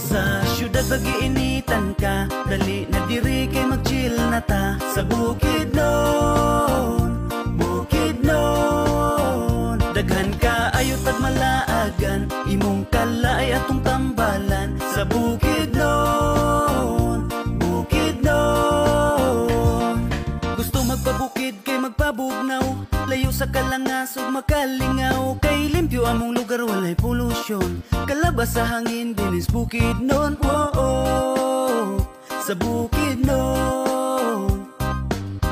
Sa syudad pag-iinitan ka, dali na diri kay mag-chill na ta. Sa Bukidnon, Bukidnon, daghan ka ayo tag malaagan, imong kalay atong tambalan. Sa Bukidnon, Bukidnon, gusto magpabukid kay magpabugnaw, layo sa kalangasog makalingaw. Kay limpyo among lugar walay polusyon, kalabas sa hangin dinis Bukidnon. Sa Bukidnon,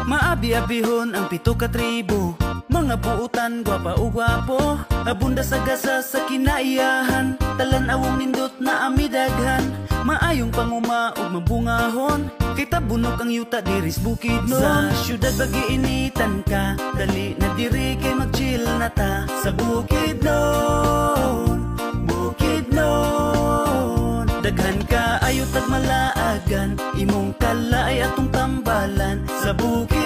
maabi-abihon ang 7 ka tribo, mga buutan gwapa o gwapo, abunda sa gasa sa kinaiyahan, talan-awong nindot na amidaghan, maayong panguma ug mabungahon, kay tabunok ang yuta diris Bukidnon. Sa syudad pag-iinitan ka, dali na diri kay mag-chill na ta. Sa Bukidnon, Bukidnon, daghan ka ayo tag malaagan, imong kalay atong tambalan. Sa Bukidnon,